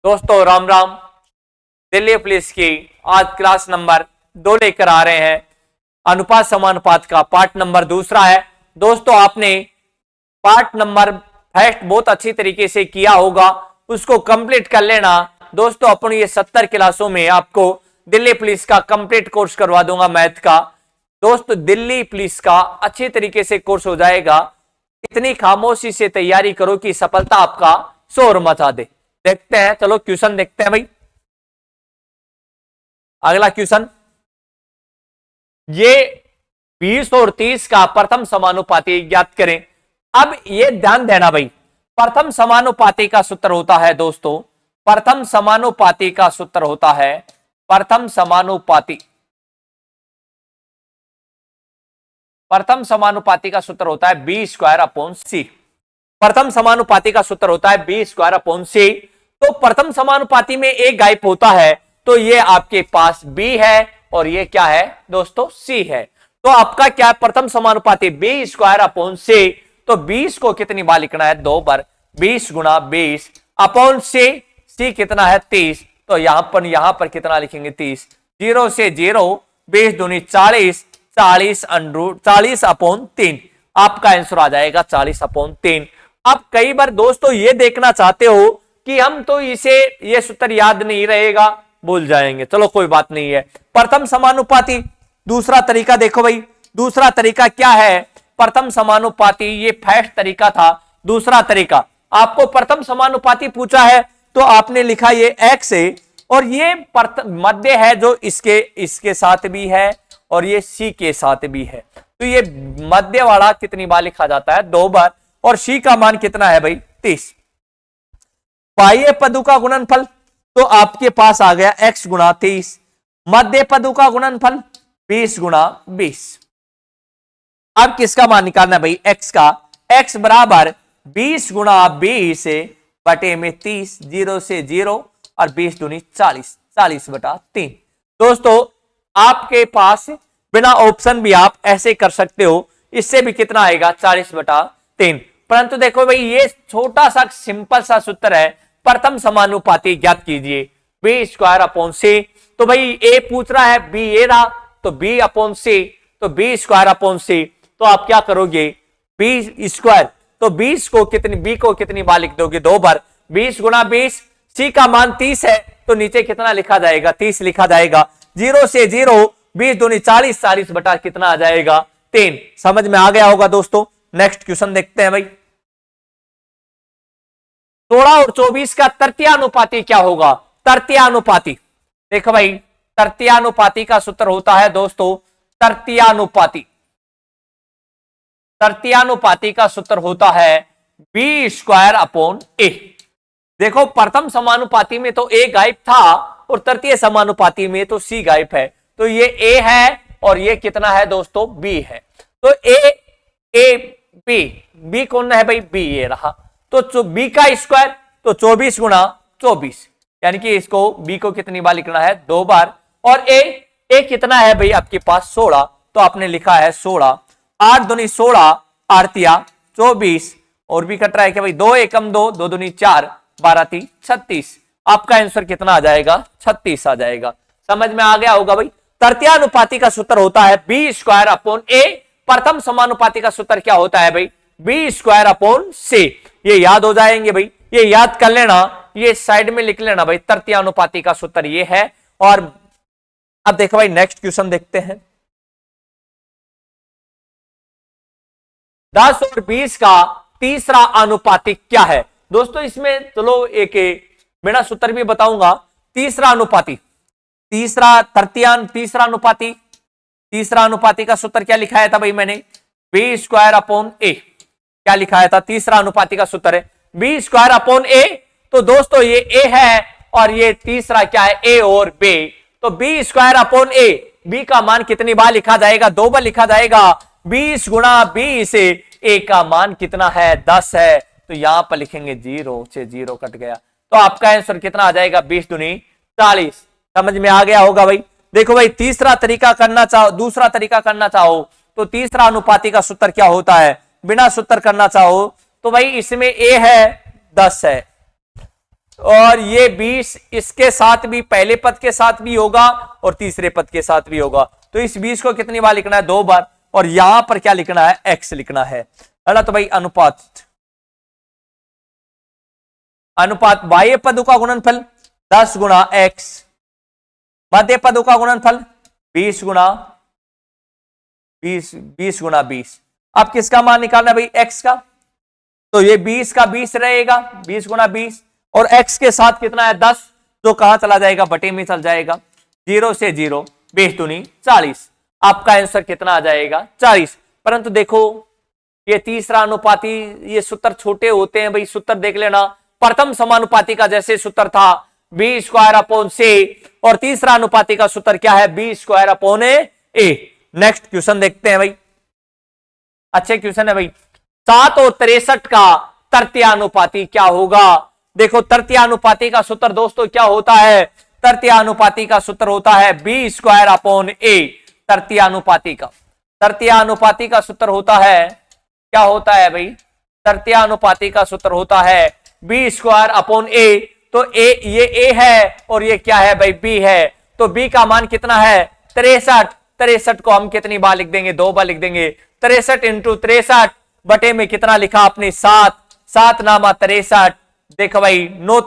दोस्तों राम राम। दिल्ली पुलिस की आज क्लास नंबर 2 लेकर आ रहे हैं। अनुपात समानुपात का पार्ट नंबर दूसरा है। दोस्तों आपने पार्ट नंबर फर्स्ट बहुत अच्छी तरीके से किया होगा, उसको कंप्लीट कर लेना। दोस्तों अपनी ये 70 क्लासों में आपको दिल्ली पुलिस का कंप्लीट कोर्स करवा दूंगा मैथ का। दोस्तों दिल्ली पुलिस का अच्छी तरीके से कोर्स हो जाएगा। इतनी खामोशी से तैयारी करो कि सफलता आपका शोर मचा दे। देखते हैं, चलो क्वेश्चन देखते हैं भाई। अगला क्वेश्चन, ये 20 और 30 का प्रथम समानुपाती ज्ञात करें। अब ये ध्यान देना भाई, प्रथम समानुपाती का सूत्र होता है दोस्तों, प्रथम समानुपाती का सूत्र होता है, प्रथम समानुपाती का सूत्र होता है बी स्क्वायर अपॉन सी। प्रथम समानुपाती का सूत्र होता है बी स्क्वायर अपॉन सी। तो प्रथम समानुपाती में एक गायब होता है, तो ये आपके पास बी है और ये क्या है दोस्तों, सी है। तो आपका क्या है, प्रथम समानुपाती बी स्क्वायर अपॉन सी। तो 20 को कितनी बार लिखना है, 2 बार, 20 गुणा 20 अपॉन सी कितना है 30। तो यहां पर कितना लिखेंगे 30, 0 से 0, 20 दूनी 40, 40 अपॉन 3। आपका आंसर आ जाएगा 40 अपॉन 3। अब कई बार दोस्तों ये देखना चाहते हो कि हम तो इसे ये सूत्र याद नहीं रहेगा, भूल जाएंगे। चलो कोई बात नहीं है। प्रथम समानुपाती दूसरा तरीका देखो भाई, दूसरा तरीका क्या है, प्रथम समानुपाती ये फर्स्ट तरीका था। दूसरा तरीका, आपको प्रथम समानुपाती पूछा है तो आपने लिखा ये x है और ये मध्य है जो इसके साथ भी है और ये c के साथ भी है। तो ये मध्य वाला कितनी बार लिखा जाता है, 2 बार। और c का मान कितना है भाई 30। बाह्य पदों का गुणनफल, तो आपके पास आ गया x गुणा 30। मध्य पदों का गुणनफल 20 गुणा 20। अब किसका मान निकालना है भाई, x का। x बराबर 20 गुणा 20 बटे में 30, 0 से 0 और 20 दूनी 40, 40 बटा 3। दोस्तों आपके पास बिना ऑप्शन भी आप ऐसे कर सकते हो, इससे भी कितना आएगा 40 बटा 3। परंतु देखो भाई ये छोटा सा सिंपल सा सूत्र है, प्रथम समानुपाती ज्ञात कीजिए, बी स्क्वायर अपॉन सी। तो भाई ए पूछ रहा है, बी ए रहा, तो बी अपॉन सी, तो बी स्क्वायर अपॉन सी। तो आप क्या करोगे, बी स्क्वायर, तो 20 को कितनी, बी को कितनी बार लिख दोगे, 2 बार। 20 गुणा 20, सी का मान 30 है तो नीचे कितना लिखा जाएगा, 30 लिखा जाएगा। 0 से 0, 20 दूनी 40, 40 बटा कितना आ जाएगा 3। समझ में आ गया होगा दोस्तों। नेक्स्ट क्वेश्चन देखते हैं भाई। 16 और 24 का तृतीयानुपाती क्या होगा, तृतीयानुपाती। देखो भाई तृतीयानुपाती का सूत्र होता है दोस्तों, तृतीयानुपाती का सूत्र होता है बी स्क्वायर अपॉन ए। देखो प्रथम समानुपाती में तो ए गायब था और तृतीय समानुपाती में तो सी गायब है। तो ये ए है और ये कितना है दोस्तों, बी है। तो ए बी कौन है भाई, बी ए रहा। तो बी का स्क्वायर तो 24 गुणा 24, यानी कि इसको बी को कितनी बार लिखना है, 2 बार। और ए कितना है भाई आपके पास 16, तो आपने लिखा है 16। 8 दूनी 16, 8 24 और भी कट रहा है कि भाई 2 एकम 2, 2 दूनी 4, 12 36। आपका आंसर कितना आ जाएगा, 36 आ जाएगा। समझ में आ गया होगा भाई। तृतीयानुपाती का सूत्र होता है बी स्क्वायर अपॉन ए। प्रथम समानुपाती का सूत्र क्या होता है भाई, बी स्क्वायर अपॉन सी। ये याद हो जाएंगे भाई, ये याद कर लेना, ये साइड में लिख लेना भाई, तृतीयानुपाती का सूत्र ये है। और अब देखो भाई नेक्स्ट क्वेश्चन देखते हैं। 10 और 20 का तीसरा अनुपातिक क्या है। दोस्तों इसमें चलो एक बिना सूत्र भी बताऊंगा। तीसरा अनुपाती, तीसरा अनुपाती का सूत्र क्या लिखाया था भाई मैंने, बी स्क्वायर अपॉन ए। क्या लिखाया था, तीसरा अनुपाती का सूत्र है बी स्क्वायर अपॉन ए। तो दोस्तों ये ए है और ये तीसरा क्या है, ए और बी। तो B square upon A, B का मान कितनी बार लिखा जाएगा, 2 बार लिखा जाएगा। 20 गुणा 20, ए का मान कितना है 10 है। तो यहां पर लिखेंगे 0 से 0 कट गया। तो आपका आंसर कितना आ जाएगा, 20 दूनी 40। समझ में आ गया होगा भाई। देखो भाई तीसरा तरीका करना चाहो, दूसरा तरीका करना चाहो तो तीसरा अनुपाती का सूत्र क्या होता है, बिना सूत्र करना चाहो तो भाई इसमें ए है 10 है, और ये 20 इसके साथ भी, पहले पद के साथ भी होगा और तीसरे पद के साथ भी होगा। तो इस 20 को कितनी बार लिखना है? 2 बार। और यहां पर क्या लिखना है? x लिखना है ना। तो भाई अनुपात बाह्य पदों का गुणनफल 10 गुणा x, मध्य पदों का गुणनफल 20 गुणा 20। अब किसका मान निकालना है भाई? x का। तो ये 20 का 20 रहेगा, 20 गुणा 20, और x के साथ कितना है? 10, जो कहां चला जाएगा? बटे में चल जाएगा। 0 से 0, 20 दूनी 40। आपका आंसर कितना आ जाएगा? 40। परंतु देखो ये तीसरा अनुपाती, ये सूत्र छोटे होते हैं भाई, सूत्र देख लेना। प्रथम समानुपाती का जैसे सूत्र था बी स्क्वायर अपॉन सी, और तीसरा अनुपाती का सूत्र क्या है? बी स्क्वायर अपॉन ए। नेक्स्ट क्वेश्चन देखते हैं भाई, अच्छे क्वेश्चन है भाई। 7 और 63 का तृतीयानुपाती क्या होगा? देखो तृतीयानुपाती का सूत्र दोस्तों क्या होता है? तृतीयानुपाती का सूत्र होता है बी स्क्वायर अपॉन ए। तृतीयानुपाती का सूत्र होता है, क्या होता है भाई? तृतीयानुपाती का सूत्र होता है बी स्क्वायर अपॉन ए। तो ए, ये ए है और ये क्या है भाई? बी है। तो बी का मान कितना है? 63। 63 को हम कितनी बार लिख देंगे? 2 बार लिख देंगे। 63 इंटू 63 बटे में कितना लिखा आपने? 7। 7 नामा 63। देखो भाई, 9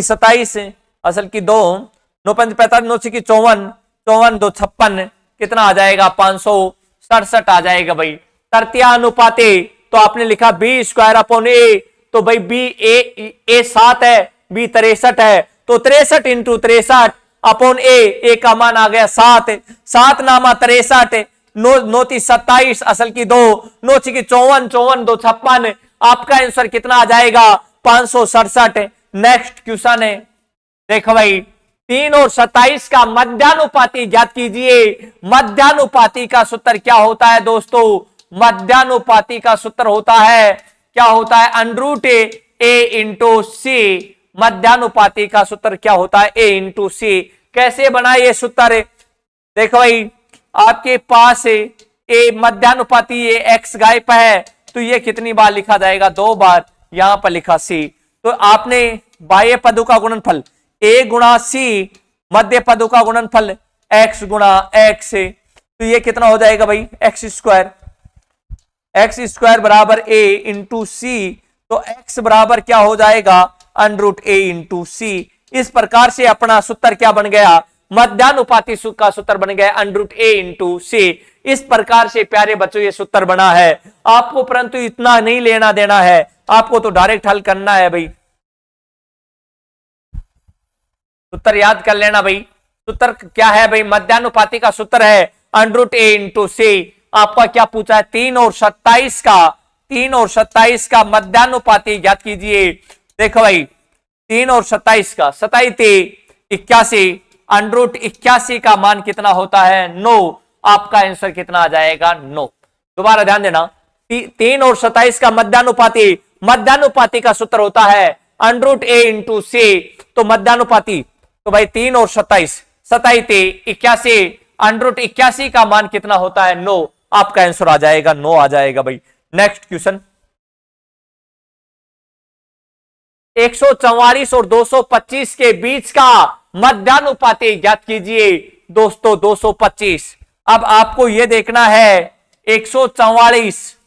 27, असल की 2, 9 5 45, 9 6 54, 54 2 56, कितना आ जाएगा? 567 आ जाएगा भाई। तृतीयानुपाती तो आपने लिखा बी स्क्वायर अपॉन ए। तो भाई बी ए 7 है, बी 63 है, तो 63 इंटू 63 अपॉन ए का मान आ गया 7। 7 नामा 63, 9 27, असल की 2, 9 6 54, 54 2 56। आपका आंसर कितना आ जाएगा? 567। नेक्स्ट क्वेश्चन है, देखो भाई 3 और 27 का मध्यानुपाती ज्ञात कीजिए। मध्यानुपाती का सूत्र क्या होता है दोस्तों? मध्यानुपाती का सूत्र होता है, क्या होता है? अंडरूट ए इंटू सी। मध्यानुपाती का सूत्र क्या होता है? ए इंटू सी। कैसे बना ये सूत्र? देखो भाई, आपके पास ए मध्यानुपाती, ये एक्स गायब है, तो ये कितनी बार लिखा जाएगा? 2 बार। यहां पर लिखा सी। तो आपने बाह्य पदों का गुणनफल ए गुणा सी, मध्य पदों का गुणनफल एक्स गुणा एक्स, तो ये कितना हो जाएगा भाई? एक्स स्क्वायर बराबर ए इंटू सी। तो एक्स बराबर क्या हो जाएगा? अंडरूट ए इंटू सी। इस प्रकार से अपना सूत्र क्या बन गया? मध्यानुपाती का सूत्र बन गया अंडरूट ए इंटू सी। इस प्रकार से प्यारे बच्चों ये सूत्र बना है आपको, परंतु इतना नहीं लेना देना है आपको, तो डायरेक्ट हल करना है भाई। सूत्र याद कर लेना भाई। सूत्र क्या है भाई? मध्यानुपाती का सूत्र है अंडरूट ए इंटू सी। आपका क्या पूछा है? 3 और 27 का मध्यानुपाती ज्ञात कीजिए। देखो भाई 3 और 27 का, 27 81, अंडरूट 81 का मान कितना होता है? 9। आपका आंसर कितना आ जाएगा? 9। दोबारा ध्यान देना, 3 और 27 का मध्यानुपाती का सूत्र होता है अंडरूट ए इंटू सी। तो मध्यानुपाती तो भाई 3 और 27, 81, अंडरूट 81 का मान कितना होता है? 9। आपका आंसर आ जाएगा 9 आ जाएगा भाई। नेक्स्ट क्वेश्चन, 144 और 225 के बीच का मध्यानुपाती ज्ञात कीजिए। दोस्तों 225, अब आपको यह देखना है 144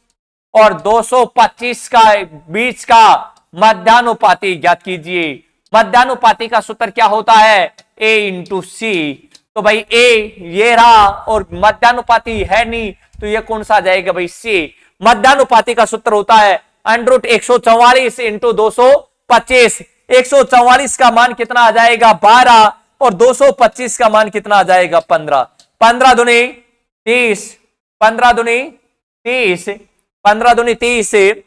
और 225 का बीच का मध्यानुपाती ज्ञात कीजिए। मध्यानुपाती का सूत्र क्या होता है? ए इंटू सी। तो भाई ए ये रहा और मध्यानुपाती है नहीं, तो ये कौन सा आ जाएगा भाई? सी। मध्यानुपाती का सूत्र होता है अंडरूट 144 इंटू 225। 144 का मान कितना आ जाएगा? 12, और 225 का मान कितना आ जाएगा? 15। 15 दूनी 30, 15 दूनी 30, 15 दूनी 30,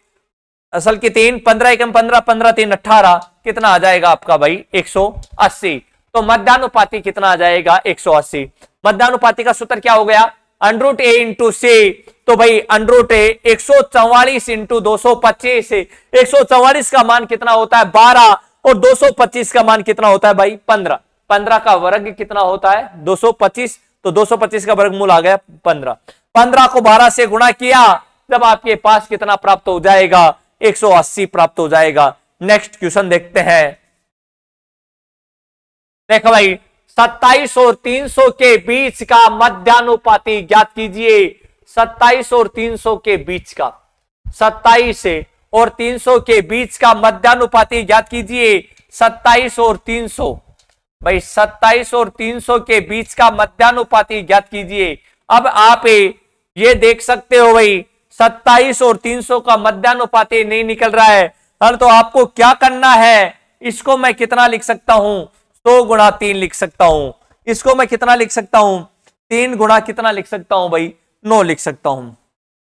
असल की 3, 15 एकम 15, 15 3 18, कितना आ जाएगा आपका भाई? 180। तो मध्यानुपाती कितना आ जाएगा? 180। मध्यानुपाती का सूत्र क्या हो गया? अंडरूट ए इंटू सी। तो भाई अंडरूट 144 इंटू 225, 144 का मान कितना होता है? 12, और 225 का मान कितना होता है भाई? 15। 15 का वर्ग कितना होता है? 225। तो 225 का वर्गमूल आ गया 15। 15 को 12 से गुणा किया, जब आपके पास कितना प्राप्त हो जाएगा? 180 प्राप्त हो जाएगा। नेक्स्ट क्वेश्चन देखते हैं। देखो भाई 27 और 300 के बीच का मध्यानुपाती ज्ञात कीजिए। 27 और 300 के बीच का, 27 और 300 के बीच का मध्यानुपाती ज्ञात कीजिए। 27 और 300 भाई 27 और 300 के बीच का मध्यानुपाती ज्ञात कीजिए। अब आप ये देख सकते हो भाई 27 और 300 का मध्यानुपाती नहीं निकल रहा है। तो आपको क्या करना है, इसको मैं कितना लिख सकता हूं, 100 गुणा 3 लिख सकता हूं। इसको मैं कितना लिख सकता हूं, 3 गुणा कितना लिख सकता हूं भाई, 9 लिख सकता हूं।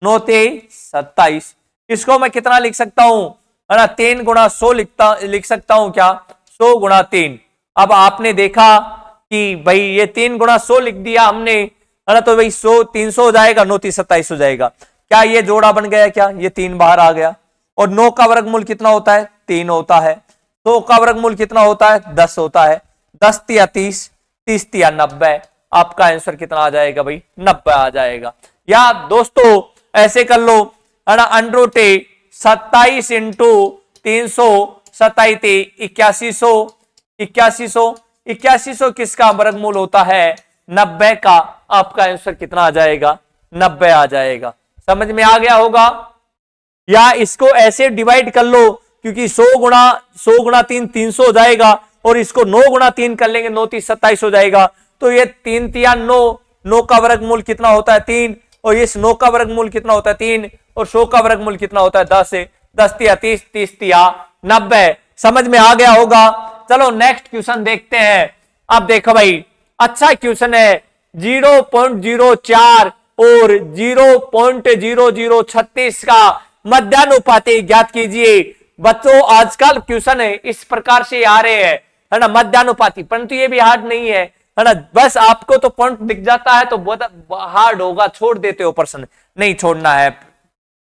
9 ते 27। इसको मैं कितना लिख सकता हूं, है ना, 3 गुणा 100 लिख सकता हूं क्या, 100 गुणा 3। अब आपने देखा कि भाई ये 3 गुणा 100 लिख दिया हमने, है ना, तो भाई 100 300 हो जाएगा, 9 3 27 हो जाएगा। क्या ये जोड़ा बन गया क्या, ये 3 बाहर आ गया। और 9 का वर्गमूल कितना होता है, 3 होता है। 100 का वर्गमूल कितना होता है, 10 होता है। 10 तिया 30, 30 तिया 90। आपका आंसर कितना आ जाएगा भाई, 90 आ जाएगा। या दोस्तों ऐसे कर लो, है ना, अंडरोटे 27 इंटू 300, 27 8100, 8100, 8100 किसका वर्गमूल होता है, 90 का। आपका आंसर कितना आ जाएगा, 90 आ जाएगा। समझ में आ गया होगा। या इसको ऐसे डिवाइड कर लो, क्योंकि 100 गुणा 3 300 हो जाएगा, और इसको 9 गुणा 3 कर लेंगे, 9 3 27 हो जाएगा। तो ये 3 तिया 9, 9 का वर्गमूल कितना होता है 3, और इस 9 का वर्गमूल कितना होता है 3, और 100 का वर्गमूल कितना होता है 10 है। 10 तिया 30, 30 तिया 90। समझ में आ गया होगा। चलो नेक्स्ट क्वेश्चन देखते हैं। अब देखो भाई अच्छा क्वेश्चन है, 0.04 और 0.0036 का मध्यानुपाती ज्ञात कीजिए। बच्चों आजकल क्वेश्चन है इस प्रकार से आ रहे हैं, है ना, मध्यानुपाती, परंतु ये भी हार्ड नहीं है ना। बस आपको तो पॉइंट दिख जाता है तो बहुत हार्ड होगा, छोड़ देते हो प्रश्न, नहीं छोड़ना है।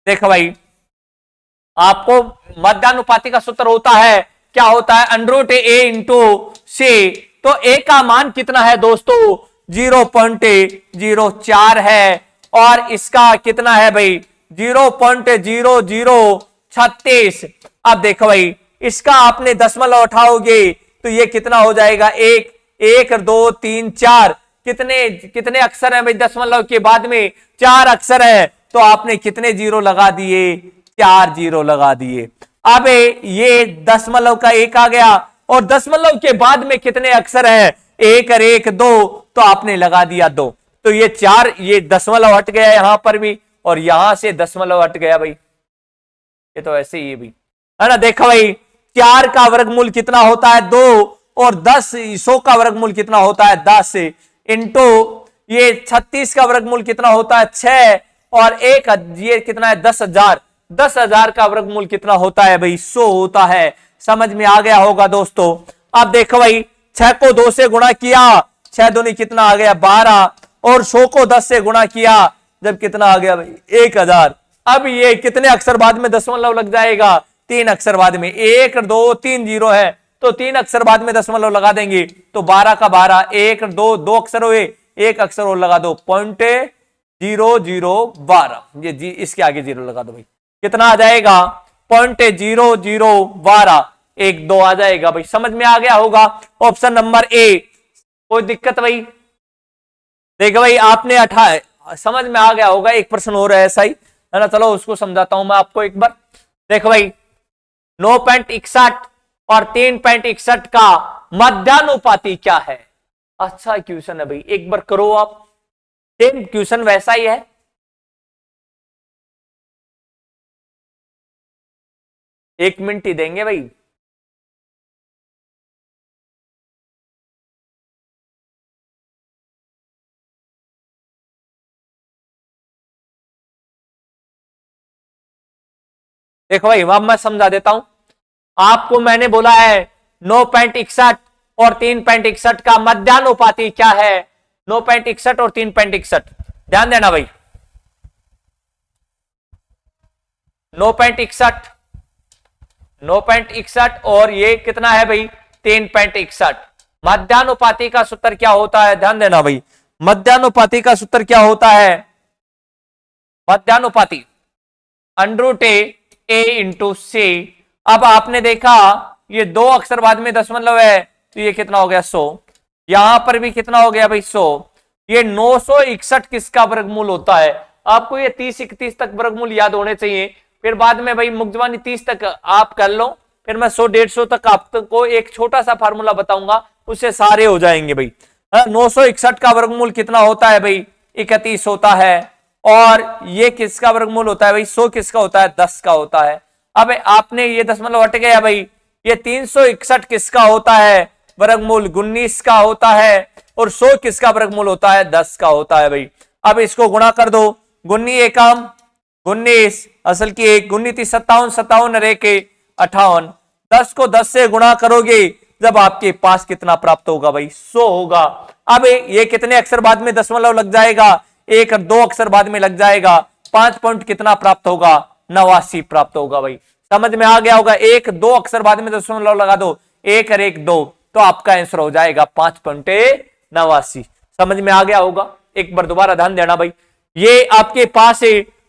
देखो भाई आपको मध्यानुपाती का सूत्र होता है, क्या होता है, अंडरूट ए इंटू सी। तो ए का मान कितना है दोस्तों, 0.04 है, और इसका कितना है भाई 0.0036। अब देखो भाई इसका आपने दशमलव उठाओगे तो ये कितना हो जाएगा, 1 1 2 3 4। कितने अक्षर हैं भाई दशमलव के बाद में, 4 अक्षर है, तो आपने कितने जीरो लगा दिए, 4 जीरो लगा दिए। अब ये दशमलव का 1 आ गया, और दशमलव के बाद में कितने अक्षर हैं, 1 और 1 2, तो आपने लगा दिया 2। तो ये 4, ये दशमलव हट गया यहां पर भी, और यहां से दशमलव हट गया भाई, ये तो ऐसे ही है भी, है ना। देखो भाई 4 का वर्गमूल कितना होता है 2, और 10 100 का वर्गमूल कितना होता है 10, इंटू ये 36 का वर्गमूल कितना होता है 6, और एक ये कितना है 10,000। 10,000 का वर्गमूल कितना होता है भाई 100 होता है। समझ में आ गया होगा दोस्तों। अब देखो भाई 6 को 2 से गुणा किया, 6 दूनी कितना आ गया 12, और 100 को 10 से गुणा किया, जब कितना आ गया भाई 1000। अब ये कितने अक्षर बाद में दशमलव लग जाएगा, 3 अक्षर बाद में, 1 2 3 जीरो है, तो 3 अक्षर बाद में दशमलव लगा देंगे, तो 12 का 12, 1 2 2 अक्षर हुए, 1 अक्षर और लगा दो, 0.0012, ये जी इसके आगे जीरो लगा दो भाई, कितना आ जाएगा 0.0012, 1 2 आ जाएगा भाई। समझ में आ गया होगा। Option number A. कोई दिक्कत भाई, देखो भाई आपने 18 समझ में आ गया होगा। एक प्रश्न हो रहा है ऐसा ही, है ना, चलो उसको समझाता हूं मैं आपको एक बार। देखो भाई 9.61 और 3.61 का मध्यानुपाती क्या है। अच्छा क्वेश्चन है भाई, एक बार करो आप, सेम क्वेश्चन वैसा ही है। एक मिनट ही देंगे भाई। देखो भाई अब मैं समझा देता हूं आपको। मैंने बोला है 9.61 और 3.61 का मध्यानुपाती क्या है। 9.61 और 3.61, ध्यान देना भाई। 9.61 और ये कितना है भाई 3.61। मध्यानुपाती का सूत्र क्या होता है, ध्यान देना भाई। मध्यानुपाती का सूत्र क्या होता है, मध्यानुपाती अंडरूट ए इंटू सी। अब आपने देखा ये दो अक्षर बाद में दशमलव है तो ये कितना हो गया 100। यहां पर भी कितना हो गया भाई 100। ये 961 किसका वर्गमूल होता है? आपको ये 30-31 तक वर्गमूल याद होने चाहिए, फिर बाद में भाई मुक्तवानी 30 तक आप कर लो, फिर मैं 100-150 तक आपको एक छोटा सा फार्मूला बताऊंगा, उससे सारे हो जाएंगे भाई। 961 का वर्गमूल कितना होता है भाई? 31 होता है। और ये किसका वर्गमूल होता है भाई? 100 किसका होता है? 10 का होता है। अब आपने ये दशमलव हट गया भाई, ये 361 किसका होता है? वर्गमूल 19 का होता है। और 100 किसका वर्गमूल होता है? 10 का होता है भाई। अब इसको गुणा कर दो, 19 एकम 19, असल की 1, 19 30 57, 57 अरे के 58, 10 को 10 से गुणा करोगे जब आपके पास कितना प्राप्त होगा भाई? 100 होगा। अब ये कितने अक्षर बाद में दशमलव लग जाएगा? 1 और 2 अक्षर बाद में लग जाएगा। 5 पॉइंट कितना प्राप्त होगा? 89 प्राप्त होगा भाई। समझ में आ गया होगा? 1 2 अक्षर बाद में दशमलव लगा दो, 1 और 1 2, तो आपका आंसर हो जाएगा 5.89। समझ में आ गया होगा? एक बार दोबारा ध्यान देना भाई, ये आपके पास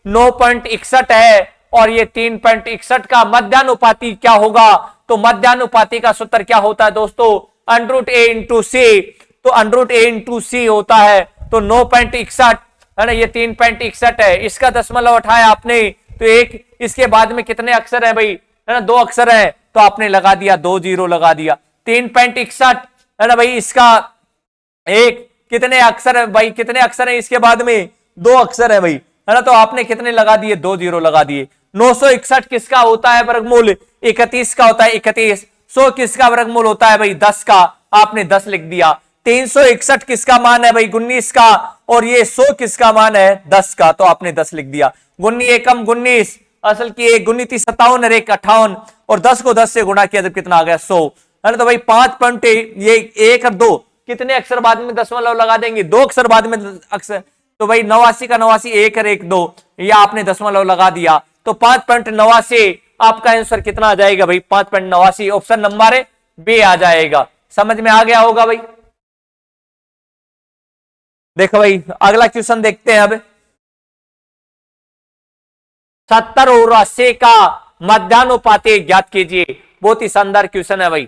9.61 है और ये 3.61 का मध्यानुपाती क्या होगा? तो मध्यानुपाती का सूत्र क्या होता है दोस्तों? √a इंटू सी। तो √a इंटू सी होता है, तो 9.61 है ना, ये 3.61 है, इसका दशमलव उठाया आपने तो एक, इसके बाद में कितने अक्षर है भाई? है ना, 2 अक्षर है, तो आपने लगा दिया 2 0 लगा दिया। 3.61 है ना भाई, इसका एक, कितने अक्षर है भाई? कितने अक्षर है इसके बाद में? 2 अक्षर है भाई, है ना, तो आपने कितने लगा दिए? 2 0 लगा दिए। 961 किसका होता है वर्गमूल? 31 का होता है 31। 100 किसका वर्गमूल होता है भाई? 10 का, आपने 10 लिख दिया। 361 किसका मान है भाई? 19 का। और ये 100 किसका मान है? 10 का, तो आपने 10 लिख दिया। 19 एकम 19, असल की 1, 19 30 57 और 1 58, और 10 को 10 से गुणा किया जब कितना आ गया? 100, है ना। तो भाई 5 पॉइंट, ये 1 और 2 कितने अक्षर बाद में दशमलव लगा देंगे? 2 अक्षर बाद में अक्षर, तो भाई 89 का 89, 1 और 1 2, या आपने दशमलव लगा दिया, तो 5.89 आपका आंसर कितना आ जाएगा भाई? 5.89, ऑप्शन नंबर बी आ जाएगा। समझ में आ गया होगा भाई? देखो भाई अगला क्वेश्चन देखते हैं अब। 70 और 80 का मध्यानुपाती ज्ञात कीजिए। बहुत ही शानदार क्वेश्चन है भाई।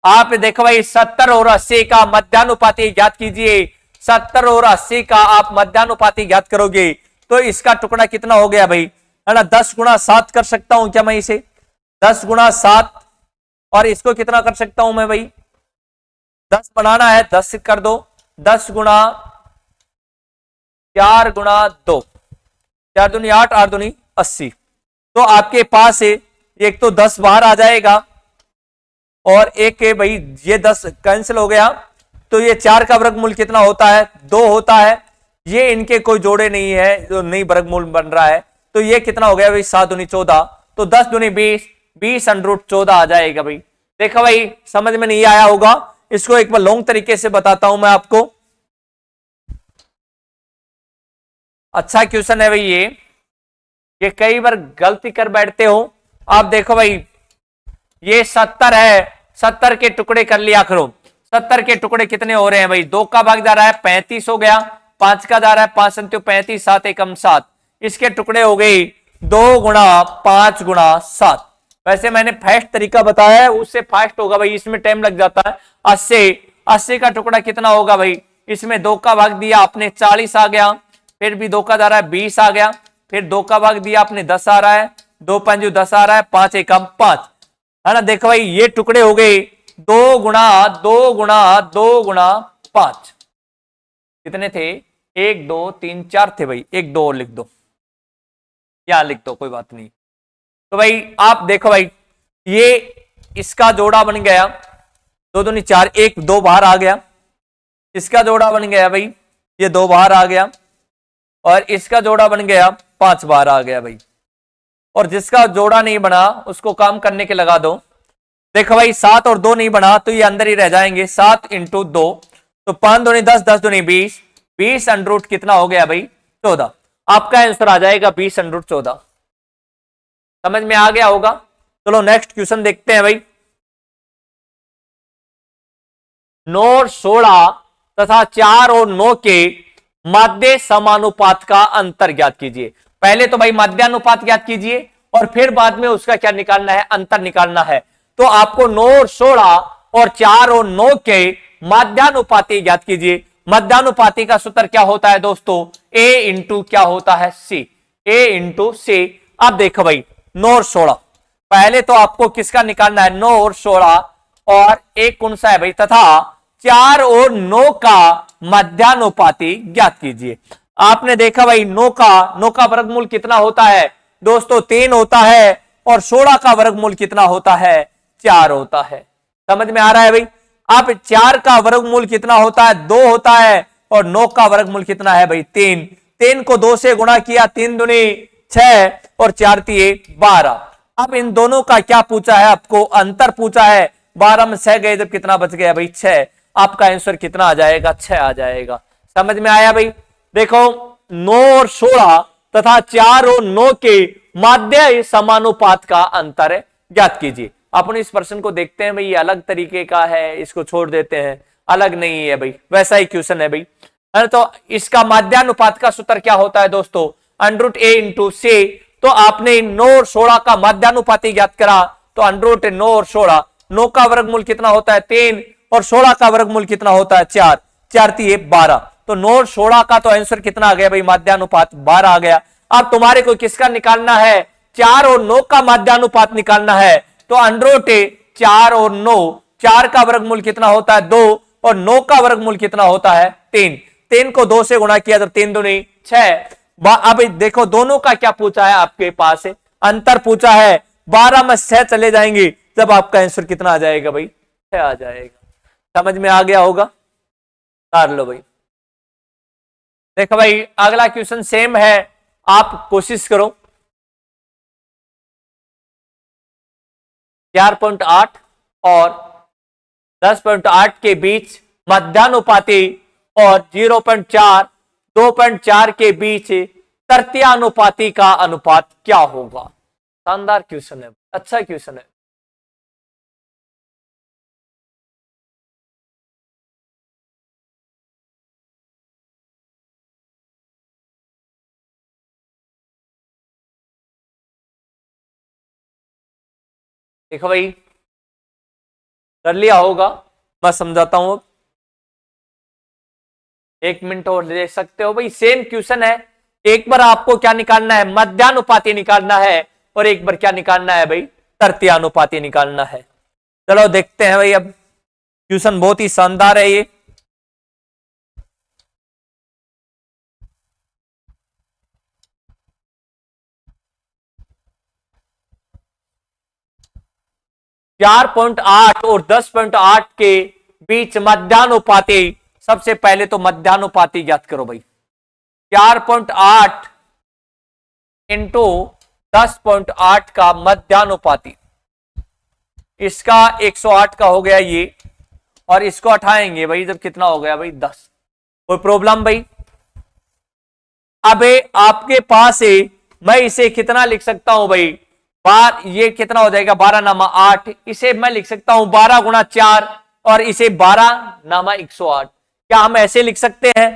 आप देखो भाई 70 और 80 का मध्यानुपाती ज्ञात कीजिए। 70 और 80 का आप मध्यानुपाती ज्ञात करोगे तो इसका टुकड़ा कितना हो गया भाई? है ना, 10 गुणा 7 कर सकता हूं क्या मैं इसे? 10 गुणा 7, और इसको कितना कर सकता हूं मैं भाई? 10 बनाना है, 10 कर दो, 10 गुणा 4 गुणा 2, 4 दूनी 8, 8 दूनी 80। तो आपके पास एक तो 10 बाहर आ जाएगा, और एक के भाई ये 10 कैंसिल हो गया, तो ये 4 का वर्गमूल कितना होता है? 2 होता है। ये इनके कोई जोड़े नहीं है, जो नहीं वर्गमूल बन रहा है, तो ये कितना हो गया भाई? 7 दूनी 14, तो 10 दूनी 20, 20√14 आ जाएगा भाई। देखो भाई समझ में नहीं आया होगा, इसको एक बार लॉन्ग तरीके से बताता हूं मैं आपको। अच्छा क्वेश्चन है भाई ये कई बार गलती कर बैठते हो आप। देखो भाई ये 70 है, 70 के टुकड़े कर लिया करो। 70 के टुकड़े कितने हो रहे हैं भाई? 2 का भाग जा रहा है 35 हो गया, 5 का जा रहा है 5 संत्यो 35, 7 एकम 7, इसके टुकड़े हो गए 2 गुणा 5 गुणा 7। वैसे मैंने फास्ट तरीका बताया है, उससे फास्ट होगा भाई, इसमें टाइम लग जाता है। 80 का टुकड़ा कितना होगा भाई? इसमें 2 का भाग दिया आपने 40 आ गया, फिर भी 2 का जा रहा है 20 आ गया, फिर 2 का भाग दिया आपने 10 आ रहा है, 2 5 10 आ रहा है, 5 एकम 5, है ना। देखो भाई ये टुकड़े हो गए 2 गुणा 2 गुणा 2 गुणा 5, कितने थे? 1 2 3 4 थे भाई, 1 2 और लिख दो, या लिख दो कोई बात नहीं। तो भाई आप देखो भाई ये इसका जोड़ा बन गया 2 दूनी 4, 1 2 बाहर आ गया, इसका जोड़ा बन गया भाई ये 2 बाहर आ गया, और इसका जोड़ा बन गया 5 बाहर आ गया भाई। और जिसका जोड़ा नहीं बना उसको काम करने के लगा दो। देखो भाई 7 और 2 नहीं बना तो ये अंदर ही रह जाएंगे, 7 इंटू 2, तो 5 दूनी 10, 10 दूनी 20, 20 कितना हो गया भाई? 14। आपका आंसर आ जाएगा 20√14। समझ में आ गया होगा? चलो नेक्स्ट क्वेश्चन देखते हैं भाई। 9 और 16 तथा 4 और 9 के मध्य समानुपात का अंतर ज्ञात कीजिए। पहले तो भाई मध्यानुपात ज्ञात कीजिए, और फिर बाद में उसका क्या निकालना है, अंतर निकालना है। तो आपको 9 और 16 और 4 और 9 के माध्यानुपाती ज्ञात कीजिए। माध्यानुपाती का सूत्र क्या होता है दोस्तों, a इंटू क्या होता है c, a इंटू c। अब देखो भाई 9 और 16, पहले तो आपको किसका निकालना है, 9 और 16 और एक कौन सा है भाई, तथा 4 और 9 का मध्यानुपाती ज्ञात कीजिए। आपने देखा भाई 9 का वर्गमूल कितना होता है दोस्तों, 3 होता है, और 16 का वर्गमूल कितना होता है, 4 होता है। समझ में आ रहा है भाई। अब 4 का वर्गमूल कितना होता है, 2 होता है, और 9 का वर्गमूल कितना है भाई, 3। 3 को 2 से गुणा किया, 3 दूनी 6 और 4 तिये 12। अब इन दोनों का क्या पूछा है, आपको अंतर पूछा है। 12 में 6 गए जब कितना बच गया भाई, 6। आपका आंसर कितना आ जाएगा, 6 आ जाएगा। समझ में आया भाई। देखो 9 और 16 तथा 4 और 9 के माध्य समानुपात का अंतर ज्ञात कीजिए। अपन इस प्रश्न को देखते हैं भाई, ये अलग तरीके का है, इसको छोड़ देते हैं, अलग नहीं है भाई, वैसा ही क्वेश्चन है भाई। है तो इसका माध्यानुपात का सूत्र क्या होता है दोस्तों, √a इंटू c। तो आपने 9 और 16 का माध्यानुपाती ज्ञात करा, तो √9 और 16, 9 का वर्गमूल कितना होता है 3 और 16 का वर्गमूल कितना होता है 4, 4 तिये 12। तो 9 और 16 का तो आंसर कितना आ गया भाई, माध्यानुपात 12 आ गया। अब तुम्हारे को किसका निकालना है, 4 और 9 का माध्यानुपात निकालना है। तो √a 4 और 9, 4 का वर्गमूल कितना होता है 2 और 9 का वर्गमूल कितना होता है 3। 3 को 2 से गुणा किया तो 3 दूनी 6। अब देखो दोनों का क्या पूछा है आपके पास, अंतर पूछा है। 12 में 6 चले जाएंगे, जब आपका आंसर कितना आ जाएगा भाई, 6 आ जाएगा। समझ में आ गया होगा, कर लो भाई। देखो भाई अगला क्वेश्चन सेम है, आप कोशिश करो। 4.8 और 10.8 के बीच मध्यानुपाती और 0.4 2.4 के बीच तृतीयानुपाती का अनुपात क्या होगा। शानदार क्वेश्चन है, अच्छा क्वेश्चन है। देखो भाई कर लिया होगा, मैं समझाता हूं। 1 मिनट और ले सकते हो भाई, सेम क्वेश्चन है। एक बार आपको क्या निकालना है, मध्यानुपाती निकालना है, और एक बार क्या निकालना है भाई, तृतीयानुपाती निकालना है। चलो देखते हैं भाई, अब क्वेश्चन बहुत ही शानदार है ये। चार 4.8 और 10.8 के बीच मध्यानुपाती, सबसे पहले तो मध्यानुपाती ज्ञात करो भाई। 4.8 इंटू 10.8 का मध्यानुपाती, इसका 108 का हो गया ये, और इसको हटाएंगे भाई जब कितना हो गया भाई 10। कोई प्रॉब्लम भाई। अब आपके पास है, मैं इसे कितना लिख सकता हूं भाई, ये कितना हो जाएगा 12 नामा 8, इसे मैं लिख सकता हूं 12 गुणा 4, और इसे 12 नामा 108। क्या हम ऐसे लिख सकते हैं,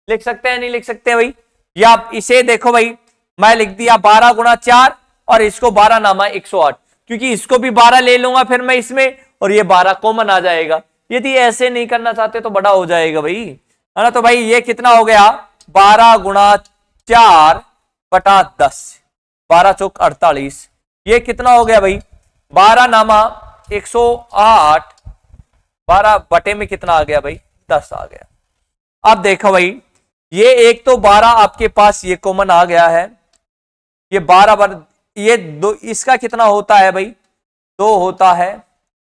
लिख सकते हैं नहीं लिख सकते हैं भाई। या इसे देखो भाई, मैं लिख दिया 12 गुणा 4 और इसको 12 नामा 108, क्योंकि इसको भी 12 ले लूंगा फिर मैं इसमें, और ये 12 कॉमन आ जाएगा। यदि ऐसे नहीं करना चाहते तो बड़ा हो जाएगा भाई, है ना। तो भाई ये कितना हो गया, 12 गुणा 4 बटा 10, 12 चौक 48। ये कितना हो गया भाई, 12 नामा 108, 12 बटे में कितना आ गया भाई 10 आ गया। अब देखो भाई, ये एक तो 12 आपके पास ये कॉमन आ गया है, ये 12 बार ये 2, इसका कितना होता है भाई 2 होता है,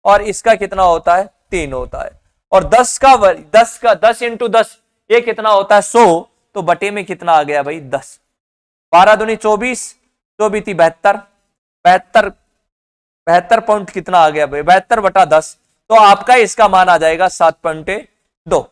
और इसका कितना होता है 3 होता है, और 10 इंटू 10 ये कितना होता है 100, तो बटे में कितना आ गया भाई 10। 12 दूनी 24, 24 72, 72 पॉइंट कितना आ गया भाई 72 बटा 10, तो आपका इसका मान आ जाएगा 7.2।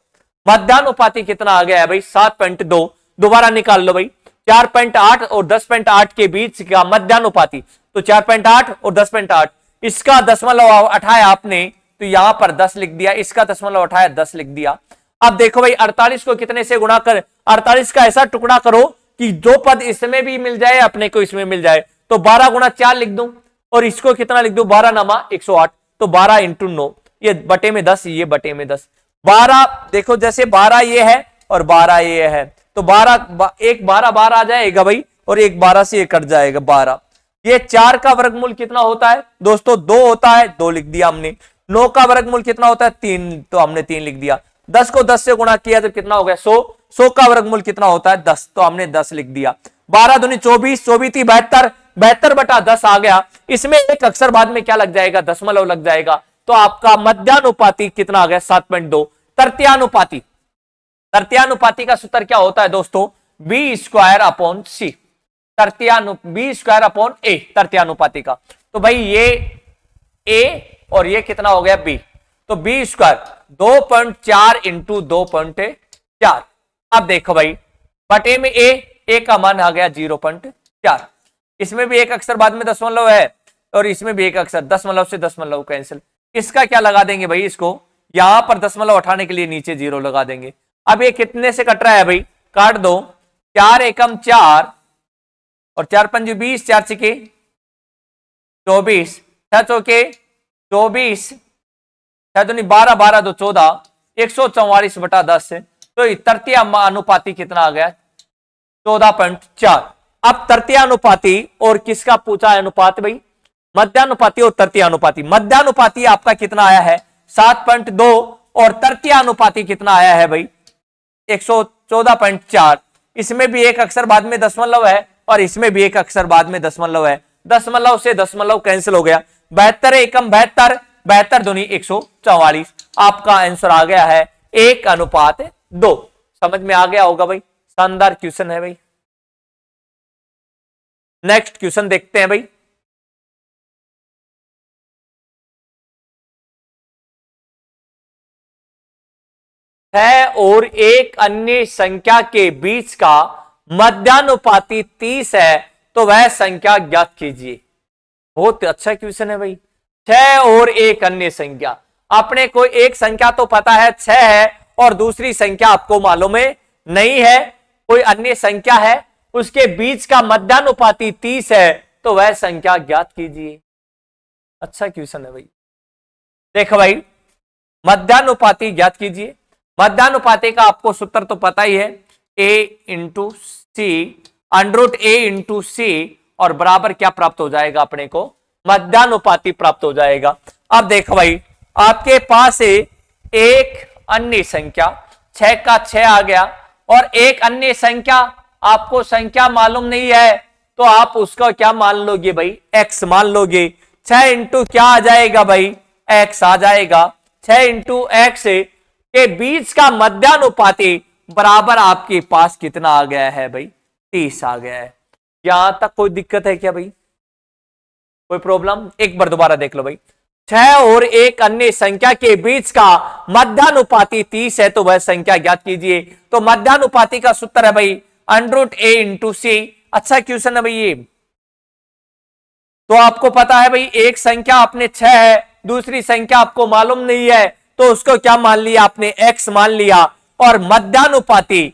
मध्यानुपाती कितना आ गया है भाई 7.2। दोबारा निकाल लो भाई, 4.8 और 10.8 के बीच का मध्यानुपाती, तो 4.8 और 10.8, इसका दशमलव उठाया आपने तो यहां पर 10 लिख दिया, इसका दशमलव उठाया 10 लिख दिया। अब देखो भाई 48 को कितने से गुणा कर, 48 का ऐसा टुकड़ा करो कि जो पद इसमें भी मिल जाए अपने को इसमें मिल जाए, तो 12 गुणा 4 लिख दूं और इसको कितना लिख दूं 12 नामा 108, तो 12 इंटू 9, ये बटे में 10, ये बटे में 10। 12 देखो जैसे 12 ये है और 12 ये है, तो 12 एक 12 12 आ जाएगा भाई, और एक 12 से ये कट जाएगा 12। ये 4 का वर्गमूल कितना होता है दोस्तों 2 होता है, 2 लिख दिया हमने। 9 का वर्गमूल कितना होता है 3, तो हमने 3 लिख दिया। 10 को 10 से गुणा किया तो कितना हो गया 100। 100 का वर्गमूल कितना होता है 10, तो हमने 10 लिख दिया। 12 दूनी 24, 24 थी 72, 72 बटा 10 आ गया। इसमें एक अक्षर बाद में क्या लग जाएगा दशमलव लग जाएगा, तो आपका मध्यानुपाती कितना आ गया 7.2। तृतीयानुपाती, तृतीयानुपाती का सूत्र क्या होता है दोस्तों बी स्क्वायर अपॉन सी, बी स्क्वायर अपॉन ए तृतीयानुपाती का। तो भाई ये ए और ये कितना हो गया बी, तो बी स्क्वायर 2.4 इंटू 2.4। अब देखो भाई बटे में ए का मान आ गया 0.4। इसमें भी एक अक्षर बाद में दशमलव है और इसमें भी एक अक्षर, दशमलव से दशमलव कैंसिल। इसका क्या लगा देंगे भाई, इसको यहां पर दशमलव उठाने के लिए नीचे 0 लगा देंगे। अब ये कितने से कट रहा है भाई, काट दो। 4 एकम 4 और 4 पंजे 20, 4 छिके 24, 6 चौके 24, 6 दूनी 12, 12 दो 14, 144 बटा 10 से, तो तृतीय अनुपाती कितना आ गया 14.4। अब तृतीय अनुपाती और किसका पूछा है अनुपात भाई, मध्यानुपाती और तृतीय अनुपाती। मध्यानुपाती आपका कितना आया है 7.2 और तृतीय अनुपाती कितना आया है भाई 114.4। इसमें भी एक अक्षर बाद में दशमलव है और इसमें भी एक अक्षर बाद में दशमलव है, दशमलव से दशमलव कैंसिल हो गया। 72 एकम 72, 72 दूनी 144। आपका आंसर आ गया है 1:2। समझ में आ गया होगा भाई, शानदार क्वेश्चन है भाई। नेक्स्ट क्वेश्चन देखते हैं भाई। है और एक अन्य संख्या के बीच का मध्यानुपाती 30 है, तो वह संख्या ज्ञात कीजिए। बहुत अच्छा क्वेश्चन है भाई। 6 और एक अन्य संख्या, अपने को एक संख्या तो पता है 6 है और दूसरी संख्या आपको मालूम है नहीं है, कोई अन्य संख्या है, उसके बीच का मध्यानुपाती 30 है, तो वह संख्या ज्ञात कीजिए। अच्छा क्वेश्चन है भाई। देखो भाई मध्यानुपाती ज्ञात कीजिए। मध्यानुपाती का आपको सूत्र तो पता ही है, a into C, under a into C, और बराबर क्या प्राप्त हो जाएगा अपने को मध्यानुपाती प्राप्त हो जाएगा। अब देखो भाई आपके पास एक अन्य संख्या 6 का 6 आ गया और एक अन्य संख्या आपको संख्या मालूम नहीं है, तो आप उसका क्या मान लोगे भाई x मान लोगे। 6 इंटू क्या आ जाएगा भाई x आ जाएगा। 6 इंटू x के बीच का मध्यानुपाती बराबर आपके पास कितना आ गया है भाई 30 आ गया है। यहां तक कोई दिक्कत है क्या भाई, कोई प्रॉब्लम? एक बार दोबारा देख लो भाई। 6 और एक अन्य संख्या के बीच का मध्यानुपाती 30 है, तो वह संख्या ज्ञात कीजिए। तो मध्यानुपाती का सूत्र है भाई अंडर a इंटू सी। अच्छा क्वेश्चन है भाई ये। तो आपको पता है भाई एक संख्या आपने 6 है, दूसरी संख्या आपको मालूम नहीं है, तो उसको क्या मान लिया आपने x मान लिया, और मध्यानुपाती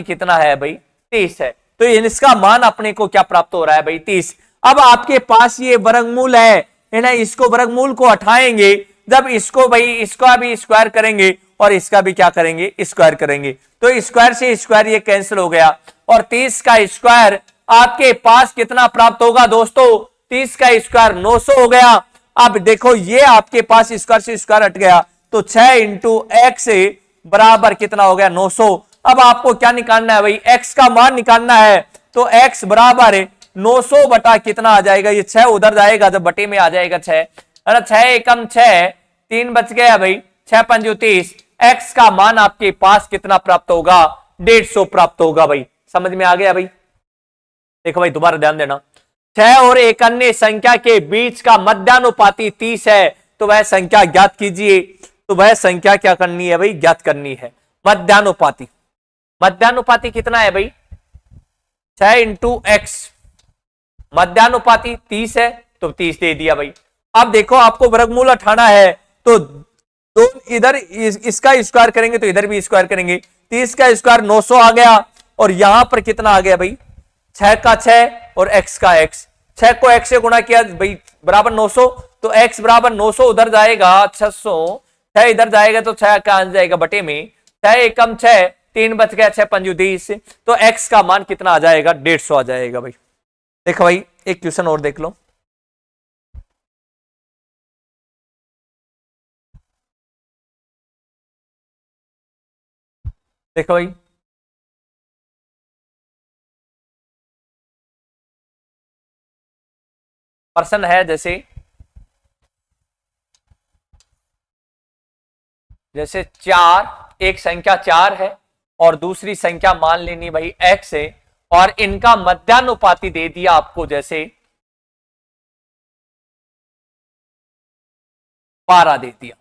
कितना है भाई 30 है, तो इसका मान अपने को क्या प्राप्त हो रहा है भाई 30। अब आपके पास ये वर्गमूल है ना, इसको वर्गमूल को हटाएंगे, जब इसको भाई इसका भी स्क्वायर करेंगे और इसका भी क्या करेंगे स्क्वायर करेंगे, तो स्क्वायर से स्क्वायर ये कैंसिल हो गया, और 30 का स्क्वायर आपके पास कितना प्राप्त होगा दोस्तों 30 का स्क्वायर 900 हो गया। अब देखो ये आपके पास स्क्वायर से स्क्वायर हट गया, तो 6 इंटू एक्स बराबर कितना हो गया 900। अब आपको क्या निकालना है भाई x का मान निकालना है, तो x बराबर 900 बटा कितना आ जाएगा, ये 6 उधर जाएगा जब बटे में आ जाएगा 6, है ना। 6 एकम 6, 3 बच गया भाई, 6 पंजो 30। x का मान आपके पास कितना प्राप्त होगा 150 प्राप्त होगा भाई। समझ में आ गया भाई। देखो भाई दोबारा ध्यान देना, 6 और एक अन्य संख्या के बीच का मध्यानुपाती 30 है, तो वह संख्या ज्ञात कीजिए। तो वह संख्या क्या करनी है भाई ज्ञात करनी है मध्यानुपाती। मध्यानुपाती कितना है भाई 6 इंटू एक्स, मध्यानुपाती 30 है तो 30 दे दिया भाई। अब देखो आपको वर्गमूल उठाना है, तो इधर इसका स्क्वायर करेंगे तो इधर भी स्क्वायर करेंगे। 30 का स्क्वायर 900 आ गया, और यहां पर कितना आ गया भाई 6 का 6 और x का x, 6 को x से गुणा किया भाई बराबर 900, तो x बराबर 900 उधर जाएगा 600, 6 इधर जाएगा तो 6 का आ जाएगा बटे में 6 एकम 6, 3 बच गया 6 पंजू 20, तो x का मान कितना आ जाएगा 150 आ जाएगा भाई। देखो भाई एक क्वेश्चन और देख लो। देखो भाई प्रश्न है जैसे 4, एक संख्या 4 है और दूसरी संख्या मान लेनी भाई x है, और इनका मध्यानुपाती दे दिया आपको जैसे 12 दे दिया।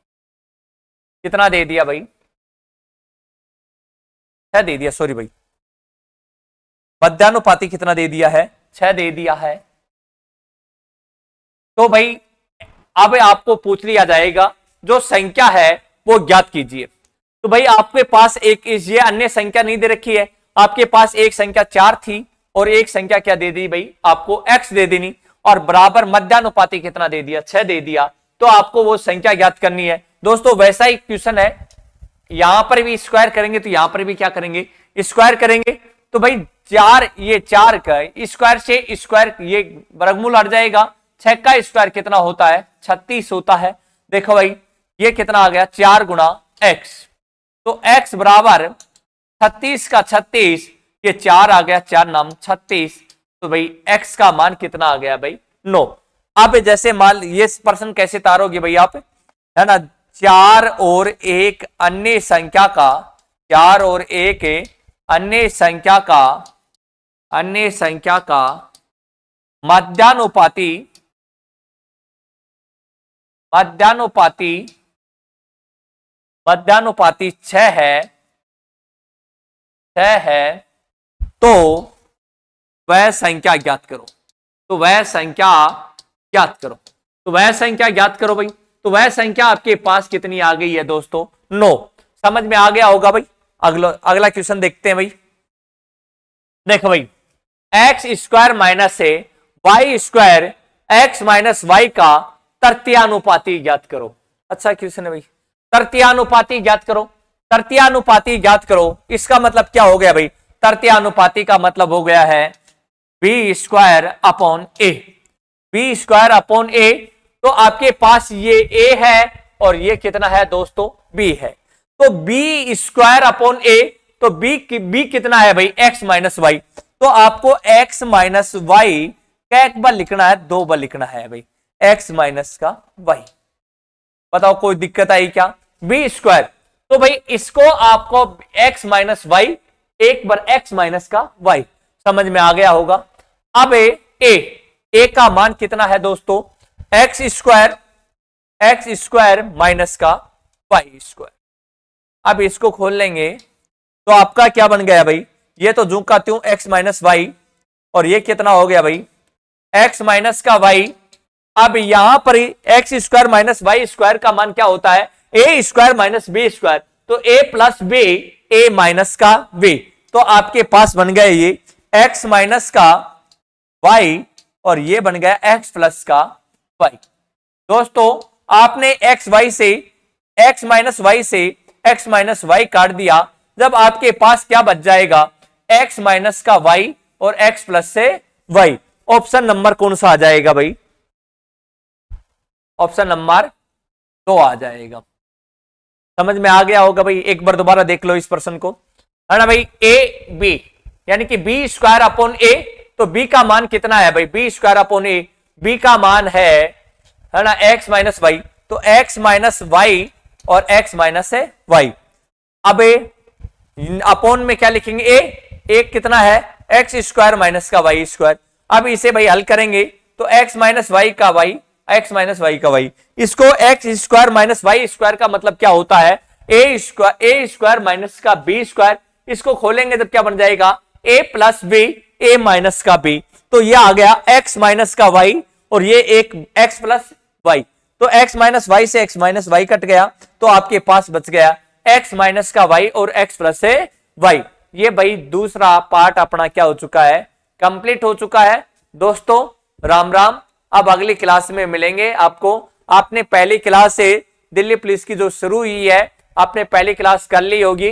कितना दे दिया भाई? 6 दे दिया, सॉरी भाई, मध्यानुपाती कितना दे दिया है? 6 दे दिया है। तो भाई अब आपको पूछ लिया जाएगा जो संख्या है वो ज्ञात कीजिए। तो भाई आपके पास एक ये अन्य संख्या नहीं दे रखी है, आपके पास एक संख्या 4 थी और एक संख्या क्या दे दी भाई? आपको x दे देनी, और बराबर मध्यानुपाती कितना दे दिया? 6 दे दिया। तो आपको वो संख्या ज्ञात करनी है। दोस्तों वैसा ही क्वेश्चन है, यहां पर भी स्क्वायर करेंगे तो यहां पर भी क्या करेंगे? स्क्वायर करेंगे। तो भाई 4, ये 4 का स्क्वायर से स्क्वायर ये वर्गमूल हट जाएगा, 6 का स्क्वायर कितना होता है? 36 होता है। देखो भाई ये कितना आ गया? 4 गुणा x, तो x बराबर 36 का 36, ये 4 आ गया, 4 नाम 36, तो भाई x का मान कितना आ गया भाई? 9। अब जैसे मान ये प्रश्न कैसे तारोगे भाई आप, है ना? 4 और एक अन्य संख्या का, 4 और एक अन्य संख्या का मध्यानुपाती मध्यानुपाती 6 है, तो वह संख्या ज्ञात करो। तो वह संख्या ज्ञात करो, तो वह संख्या ज्ञात करो भाई। तो वह संख्या आपके पास कितनी आ गई है दोस्तों? 9। समझ में आ गया होगा भाई। अगला क्वेश्चन देखते हैं भाई। देखो भाई एक्स स्क्वायर माइनस से Y square X minus Y का तृतीयानुपाती ज्ञात करो। अच्छा क्वेश्चन है भाई, तृतीयानुपाती ज्ञात करो। तृतीयानुपाती ज्ञात करो, इसका मतलब क्या हो गया भाई? तृतीयानुपाती का मतलब हो गया है B square upon A. B square upon ए, तो आपके पास ये a है और ये कितना है दोस्तों? b है। तो b स्क्वायर अपॉन a, तो b कितना है भाई? x minus Y. तो आपको x माइनस वाई का एक बार लिखना है, 2 बार लिखना है भाई, x माइनस का y। बताओ कोई दिक्कत आई क्या? b स्क्वायर, तो भाई इसको आपको x माइनस वाई, एक बार x माइनस का y। समझ में आ गया होगा। अब a का मान कितना है दोस्तों? एक्स स्क्वायर माइनस का वाई स्क्वायर। अब इसको खोल लेंगे तो आपका क्या बन गया भाई? ये तो जू का त्यों एक्स माइनस वाई, और ये कितना हो गया भाई? एक्स माइनस का वाई। अब यहां पर X square minus Y square का मान क्या होता है? A square minus B square, तो A plus B, A minus का बी। तो आपके पास बन गया ये एक्स माइनस का वाई, और ये बन गया एक्स प्लस का वाई। दोस्तों आपने एक्स वाई से एक्स माइनस वाई से एक्स माइनस वाई काट दिया, जब आपके पास क्या बच जाएगा? एक्स माइनस का वाई और एक्स प्लस से वाई। ऑप्शन नंबर कौन सा आ जाएगा भाई? ऑप्शन नंबर 2 आ जाएगा। समझ में आ गया होगा भाई। एक बार दोबारा देख लो इस प्रश्न को, है ना भाई? ए बी यानी कि बी स्क्वायर अपॉन ए, तो बी का मान कितना है भाई? B square upon A, B का मान है ना एक्स माइनस वाई, तो एक्स माइनस वाई और एक्स माइनस है वाई। अब अपॉन में क्या लिखेंगे? ए कितना है? एक्स स्क्वायर माइनस का वाई स्क्वायर। अब इसे भाई हल करेंगे तो एक्स माइनस वाई का वाई, एक्स माइनस वाई का वाई। इसको X square minus Y square का मतलब क्या होता है? ए स्क्वायर माइनस का बी स्क्वायर। इसको खोलेंगे तब क्या बन जाएगा? A plus B, A minus का बी। तो ये आ गया एक्स माइनस का वाई, और ये एक एक्स प्लस वाई। तो x माइनस वाई से x माइनस वाई कट गया, तो आपके पास बच गया x माइनस का वाई और x प्लस से वाई। ये भाई दूसरा पार्ट अपना क्या हो चुका है? कंप्लीट हो चुका है। दोस्तों राम राम, अब अगली क्लास में मिलेंगे आपको। आपने पहली क्लास से दिल्ली पुलिस की जो शुरू हुई है, आपने पहली क्लास कर ली होगी।